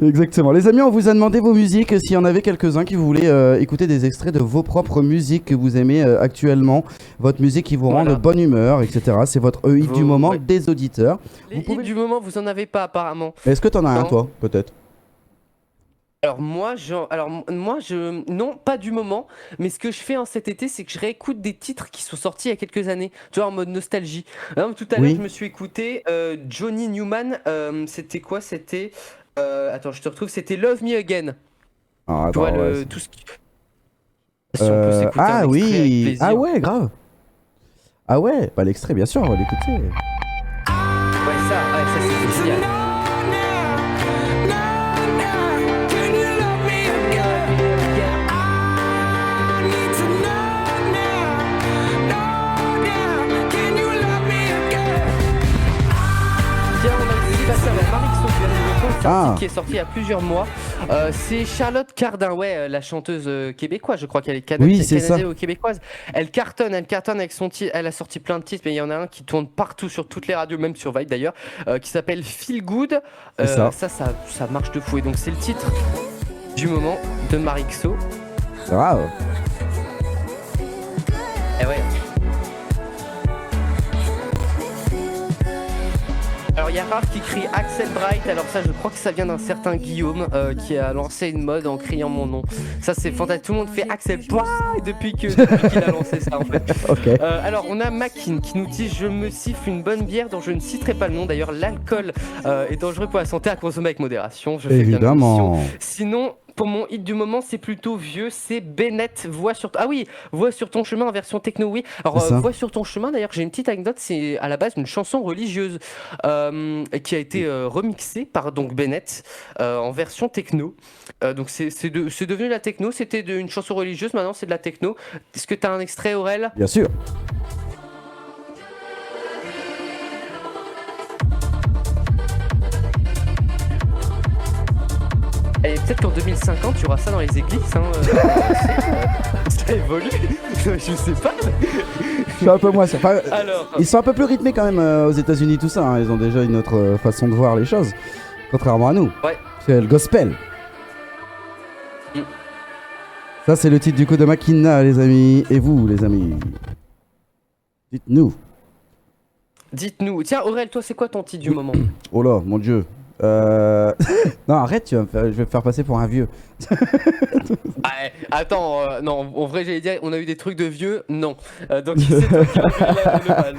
Exactement. Les amis, on vous a demandé vos musiques, s'il y en avait quelques-uns qui voulaient écouter des extraits de vos propres musiques que vous aimez actuellement, votre musique qui vous rend de bonne humeur, etc. C'est votre hit du moment des auditeurs. Les hits du moment, vous en avez pas apparemment. Est-ce que t'en as un, toi, peut-être? Alors moi, non, pas du moment, mais ce que je fais cet été, c'est que je réécoute des titres qui sont sortis il y a quelques années, tu vois, en mode nostalgie. Tout à l'heure, je me suis écouté Johnny Newman, c'était quoi? C'était, attends, je te retrouve, c'était Love Me Again. Ah, tu vois, tout ce qui... Si on peut s'écouter un extrait avec plaisir. Ah ouais, grave. Ah ouais, bah l'extrait, bien sûr, on va l'écouter. Ouais, ça c'est génial. Qui est sorti il y a plusieurs mois. C'est Charlotte Cardin, la chanteuse québécoise, je crois qu'elle est canadienne ou québécoise. Elle cartonne avec son titre. Elle a sorti plein de titres, mais il y en a un qui tourne partout sur toutes les radios, même sur Vibe d'ailleurs, qui s'appelle Feel Good. Ça marche de fou. Et donc c'est le titre du moment de Marixo. Wow. Et ouais. Alors il y a Raph qui crie Axel Bright, alors ça je crois que ça vient d'un certain Guillaume qui a lancé une mode en criant mon nom. Ça c'est fantastique, tout le monde fait Axel Bright depuis qu'il a lancé ça en fait. Okay. Alors on a Makin qui nous dit je me siffle une bonne bière dont je ne citerai pas le nom. D'ailleurs l'alcool est dangereux pour la santé, à consommer avec modération. Je fais évidemment. Bien sinon pour mon hit du moment, c'est plutôt vieux, c'est Bennett, Voix sur ton chemin en version techno, oui. Alors, Voix sur ton chemin, d'ailleurs, j'ai une petite anecdote, c'est à la base une chanson religieuse qui a été remixée par donc Bennett en version techno. Donc, c'est devenu la techno, c'était une chanson religieuse, maintenant c'est de la techno. Est-ce que tu as un extrait, Aurel ? Bien sûr. Et peut-être qu'en 2050, tu auras ça dans les églises. Ça évolue. Je sais pas. Je suis un peu moins. Ils sont un peu plus rythmés quand même aux États-Unis, tout ça. Hein. Ils ont déjà une autre façon de voir les choses, contrairement à nous. Ouais. C'est le gospel. Ça, c'est le titre du coup de Makina, les amis. Et vous, les amis, dites-nous. Dites-nous. Tiens, Aurel, toi, c'est quoi ton titre du moment ? Oh là, mon Dieu. Non, arrête, je vais me faire passer pour un vieux. Attends, non, en vrai, j'allais dire, on a eu des trucs de vieux, non. Donc, c'est toi qui vas le mal.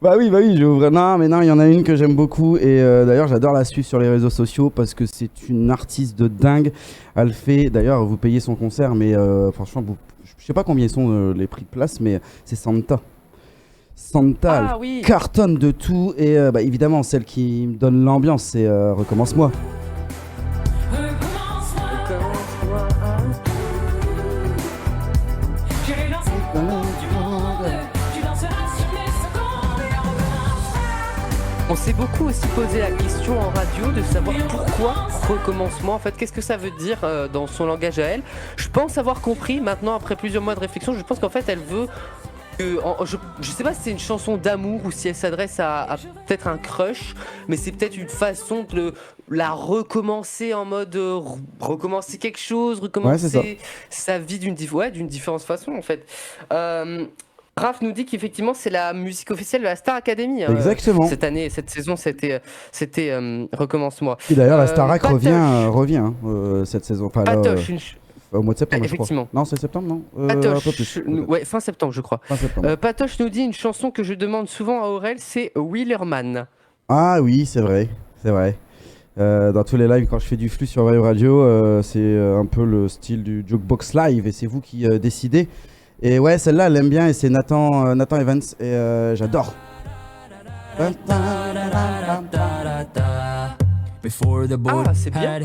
Bah oui, j'ouvre. Non, mais non, il y en a une que j'aime beaucoup et d'ailleurs, j'adore la suivre sur les réseaux sociaux parce que c'est une artiste de dingue. Elle fait, d'ailleurs, vous payez son concert, mais franchement, je sais pas combien sont les prix de place, mais c'est Santa. Santa cartonne de tout et évidemment celle qui me donne l'ambiance c'est Recommence-moi. On s'est beaucoup aussi posé la question en radio de savoir pourquoi Recommence-moi. En fait, qu'est-ce que ça veut dire dans son langage à elle ? Je pense avoir compris maintenant après plusieurs mois de réflexion. Je pense qu'en fait elle veut je sais pas si c'est une chanson d'amour ou si elle s'adresse à peut-être un crush, mais c'est peut-être une façon de la recommencer en mode recommencer quelque chose, recommencer sa vie d'une différente façon en fait. Raph nous dit qu'effectivement c'est la musique officielle de la Star Academy. Exactement. Cette année, cette saison, c'était Recommence-moi. Et d'ailleurs la Starac revient cette saison. Patoche, au mois de septembre, effectivement. Je crois. Non, c'est septembre, non Patoche, un peu plus, fin septembre, je crois. Patoche nous dit une chanson que je demande souvent à Aurel, c'est Wheelerman. Ah oui, c'est vrai. Dans tous les lives, quand je fais du flux sur Vibe Radio, c'est un peu le style du Jukebox Live et c'est vous qui décidez. Et ouais, celle-là, elle aime bien et c'est Nathan Evans et j'adore. C'est bien.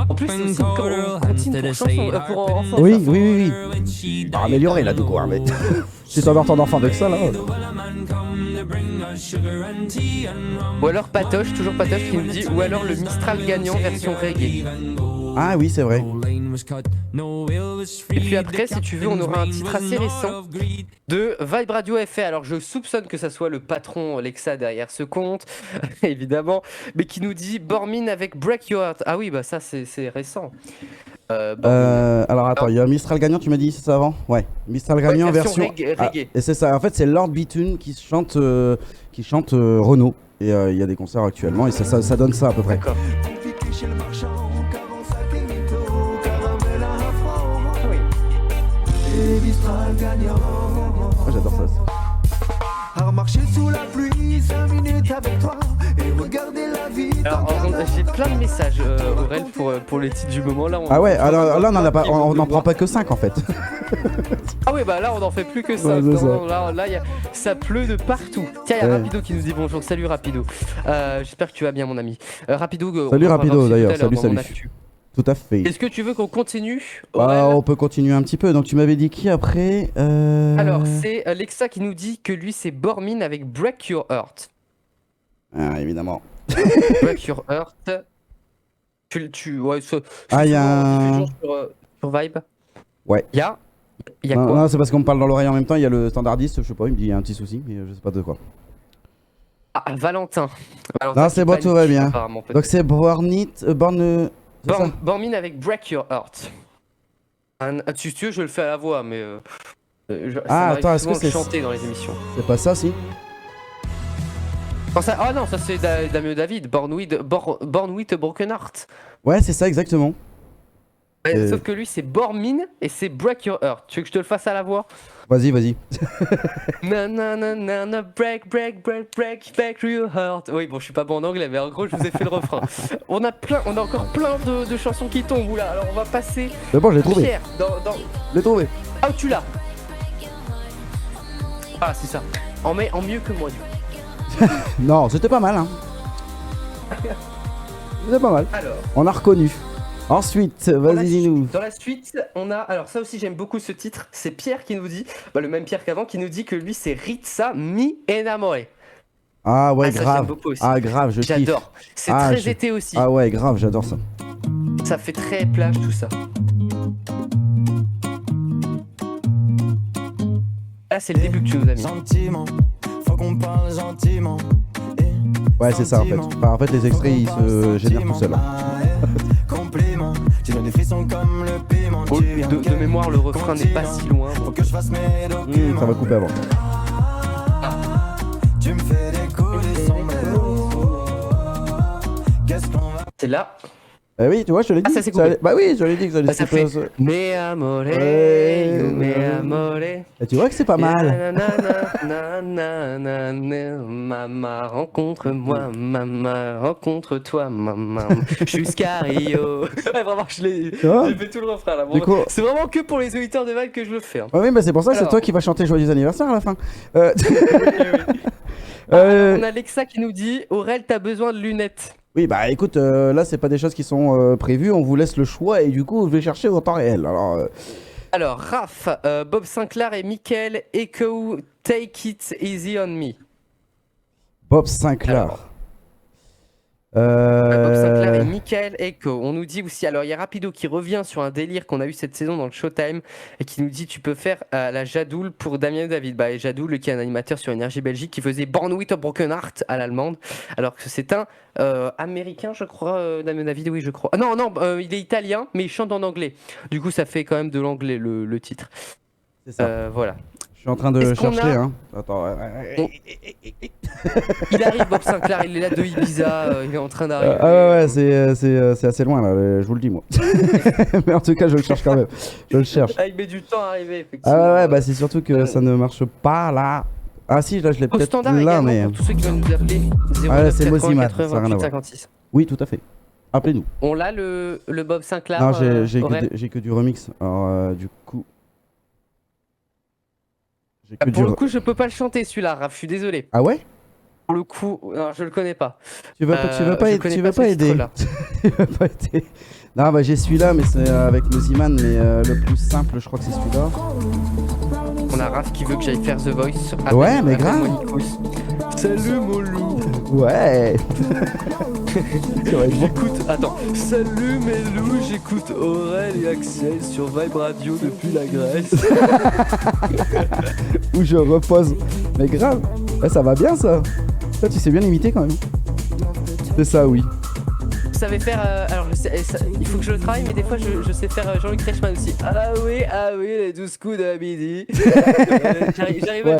En plus, c'est aussi une comptine pour chansons, pour enfants. Oui. Améliorer là, du coup, mais tu t'endors ton enfant avec ça, là. Ou alors toujours Patoche qui nous dit, ou alors le Mistral gagnant version reggae. Ah oui, c'est vrai. Et puis après, si tu veux, on aura un titre assez récent de Vibe Radio FR. Alors je soupçonne que ça soit le patron Lexa derrière ce compte, évidemment, mais qui nous dit Bormin avec Break Your Heart. Ah oui, bah ça c'est récent. Alors attends, il y a Mistral gagnant, tu m'as dit, c'est ça avant? Ouais, Mistral gagnant version reggae. Ah, et c'est ça, en fait c'est Lord Bitune qui chante Renault. Et il y a des concerts actuellement et ça donne ça à peu près. D'accord. Ah, j'adore ça. Marcher sous la pluie, 5 minutes avec toi et regarder la vie. Alors j'ai plein de messages Aurel pour les titres du moment là. Ah ouais, alors là on n'en prend pas que 5 en fait. Ah ouais, bah là on n'en fait plus que ça. Ouais, non, là ça pleut de partout. Tiens, il y a Rapido qui nous dit bonjour. Salut Rapido. J'espère que tu vas bien mon ami. Rapido. Salut Rapido d'ailleurs, salut. Tout à fait. Est-ce que tu veux qu'on continue on peut continuer un petit peu. Donc tu m'avais dit qui après Alors c'est Alexa qui nous dit que lui c'est Bormin avec Break Your Heart. Ah évidemment. Break Your Heart. Ouais, il y a un... sur Vibe. Ouais. Il y a quoi? Non, c'est parce qu'on me parle dans l'oreille en même temps. Il y a le standardiste, je sais pas, il me dit il y a un petit souci, mais je sais pas de quoi. Ah, Valentin. Non, c'est bon, tout va bien. Donc c'est Bormin avec Break Your Heart. Si tu veux, je le fais à la voix, mais. Attends, est-ce que c'est. Chanter dans les émissions. C'est pas ça, si? Ah non, ça c'est Damien David, Born with a Broken Heart. Ouais, c'est ça, exactement. Ouais, sauf que lui, c'est Bormin et c'est Break Your Heart. Tu veux que je te le fasse à la voix? Vas-y. Na break your heart. Oui, bon, je suis pas bon en anglais, mais en gros, je vous ai fait le refrain. On a encore plein de chansons qui tombent là. Alors, on va passer. C'est bon, je l'ai trouvé. Pierre, Je l'ai trouvé. Ah, tu l'as. Ah, c'est ça. En mieux que moi, du coup. Non, c'était pas mal, hein. C'était pas mal. Alors. On a reconnu. Ensuite, vas-y, dis-nous. Dans la suite, on a. Alors, ça aussi, j'aime beaucoup ce titre. C'est Pierre qui nous dit, le même Pierre qu'avant, qui nous dit que lui, c'est Ritza Mi Enamoré. Ah ouais, ça, grave. j'aime beaucoup aussi. Ah, grave, je kiffe. J'adore. C'est très été aussi. Ah ouais, grave, j'adore ça. Ça fait très plage, tout ça. Là, c'est le début que tu nous as mis. Gentiment, faut qu'on parle gentiment. Ouais, c'est ça en fait. Enfin, en fait, les extraits ils se génèrent tout seuls. De mémoire, le refrain n'est pas si loin. Ça va couper avant. C'est là. Oui, tu vois, je te l'ai dit. Ah, ça s'est coupé. Bah oui, je l'ai dit que ça allait ça fait Me amore, me amore. Et tu vois que c'est pas mal. Maman, rencontre-moi, maman, rencontre-toi, maman, jusqu'à Rio. Ouais, vraiment, j'ai fait tout le refrain là. Coup... C'est vraiment que pour les auditeurs de Val que je le fais. Hein. Oui, bah c'est pour ça que c'est toi qui vas chanter Joyeux anniversaire à la fin. Oui. On a Alexa qui nous dit Aurel, t'as besoin de lunettes. Oui, bah écoute, là c'est pas des choses qui sont prévues, on vous laisse le choix et du coup je vais chercher au temps réel. Alors Raph, Bob Sinclair et Michael Echo, Take It Easy on Me. Bob Sinclair. Bob Sinclair et Michael Echo. On nous dit aussi, alors il y a Rapido qui revient sur un délire qu'on a eu cette saison dans le Showtime et qui nous dit tu peux faire la Jadoul pour Damien David. Bah, Jadoul qui est un animateur sur Énergie Belgique qui faisait Born with a Broken Heart à l'allemande, alors que c'est un américain, je crois, Damien David, oui, je crois. Ah, non, il est italien, mais il chante en anglais. Du coup, ça fait quand même de l'anglais le titre. C'est ça. Voilà. Je suis en train de chercher, hein. Attends. Il arrive, Bob Sinclair, il est là de Ibiza, il est en train d'arriver. Ouais, c'est assez loin là, je vous le dis moi. Mais en tout cas, je le cherche quand même. Je le cherche. Il met du temps à arriver, effectivement. Ah ouais, bah c'est surtout que ça ne marche pas là. Ah si, là je l'ai peut-être là, mais. Pour tous ceux qui veulent nous appeler, 09 c'est 80 Moziman, 88 56. Oui, tout à fait. Appelez-nous. On l'a le Bob Sinclair. Non, j'ai que du remix. Alors du coup. Pour le coup, je peux pas le chanter celui-là, Raph, je suis désolé. Ah ouais? Pour le coup, non, je le connais pas. Tu veux pas aider. Tu veux pas aider. Non, bah j'ai celui-là, mais c'est avec Moziman, mais le plus simple, je crois que c'est celui-là. On a Raph qui veut que j'aille faire The Voice. Ouais, mais grave. Salut mon loup. Ouais. Ça va être bon. J'écoute. Attends. Salut mes loups, j'écoute Aurel et Axel sur Vibe Radio depuis la Grèce. Où je repose. Mais grave. Ouais, ça va bien ça. Ça, tu sais bien imiter quand même. C'est ça, oui. Je savais faire. Alors, je sais, il faut que je le travaille, mais des fois, je sais faire Jean-Luc Reichmann aussi. Ah oui, les 12 coups de midi. J'arrive Ouais.